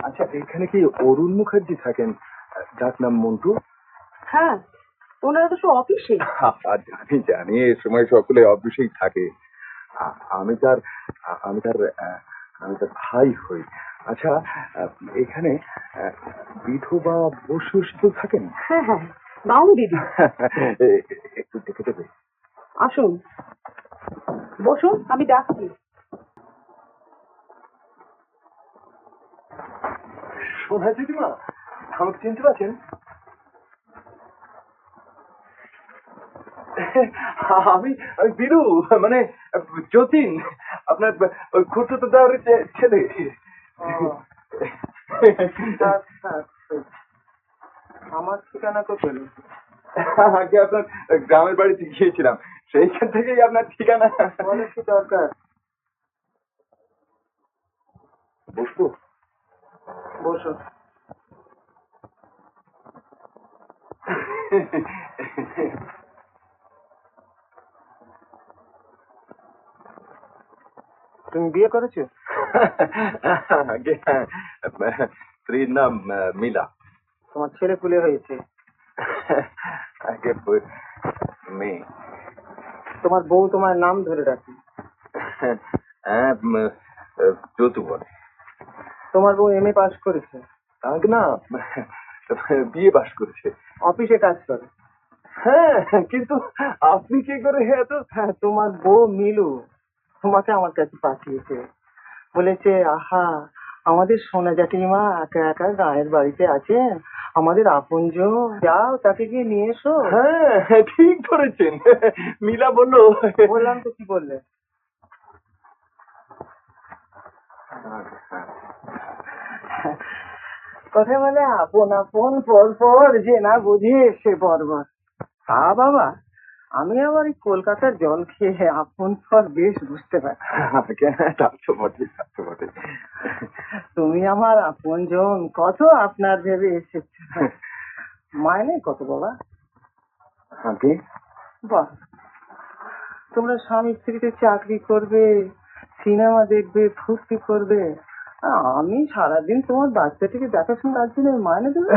আচ্ছা, এখানে কি অরুণ মুখার্জি থাকেন, যার নাম মন্টু? হ্যাঁ, ওনারা তো সব অফিসে। আমি জানি এই সময় সকলে অফিসেই থাকে। আমি তার আমি তার আমি তার ভাই হই। আচ্ছা, এখানে বিধবা বসু শুধু থাকেন? হ্যাঁ হ্যাঁ, বাউন দিদি। একটু দেখে দেবে? আসুন, বসুন, আমি ডাকছি। শোনা দিদিমা, আমাকে চিনতে পারছেন? আমি আমি বীরু, মানে যতীন, আপনার খুঁড়তো দেওয়ার ছেলে। আমার ঠিকানা তো পেল। আগে আপনার গ্রামের বাড়িতে গিয়েছিলাম, সেইখান থেকেই আপনার ঠিকানা। বলে কি দরকার? বসবো? বসো। তুমি বিয়ে করেছো? আগে স্ত্রীর নাম মিলা। তোমার ছেলে পুলে হয়েছে? আগে মেয়ে। তোমার বউ তোমার নাম ধরে রাখি? হ্যাঁ, যতু বলে। তোমার বউ এমএ পাস করেছে? আগে না, বিয়ে পাস করেছে। অফিসে কাজ করে? হ্যাঁ, কিন্তু আপনি কি করে এত? হ্যাঁ, তোমার বউ মিলু তোমাকে আমার কাছে পাঠিয়েছে, বলেছে আহা আমাদের সোনা জাটিমা একা একা গায়ের বাড়িতে আছে, আমাদের আপনজন, যাও তাকে গিয়ে নিয়ে এসো। হ্যাঁ, ঠিক ধরেছেন। মিলা বললো। বললাম তো, কি বললে? কথা বলে আপন আপন পর পর, যে না বুঝে সে বর্বর। বাবা, আমি আবার এই কলকাতার জল খেয়ে আপন পর বেশ বুঝতে পারছি। তুমি আমার আপনজন, কত আপনার ভেবে এসেছ। মাইনে কত বাবা? বাহ, তোমরা স্বামী স্ত্রীতে চাকরি করবে, সিনেমা দেখবে, ফুর্তি করবে, আমি সারাদিন তোমার বাচ্চাটিকে দেখাশোনার জন্য মাইনে দেবে?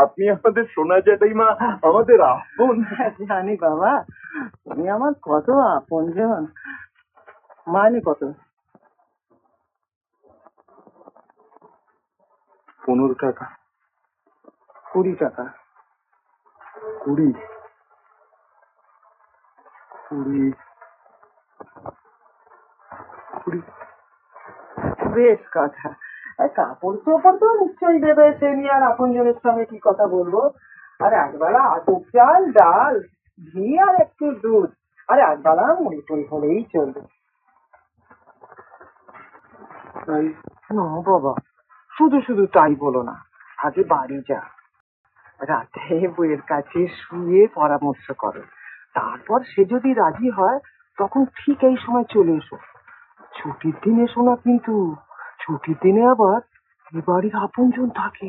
আপনি আমাদের সোনা জ্যাঠাইমা, আমাদের আপন। জানি বাবা, তুমি আমার কত আপনজন। মাইনে কত? 15 টাকা। 20 টাকা? 20 20 20। বেশ কথা। কাপড় চোপড় তো নিশ্চয়ই দেবে, সে নিয়ে আর আপনজনের সঙ্গে কি কথা বলবো। আর একবেলা আটক চাল, ডাল, ঘি আর একটু দুধ, আর একবেলা মুড়ি টুড়ি হলেই চলবে। তাই? না বাবা, শুধু শুধু তাই বলো না, আগে বাড়ি যা, রাতে বইয়ের কাছে শুয়ে পরামর্শ করো, তারপর সে যদি রাজি হয় তখন ঠিক এই সময় চলে এসো। ছুটির দিনে এসো না কিন্তু, ছুটির দিনে আবার এ বাড়ির আপনজন থাকে।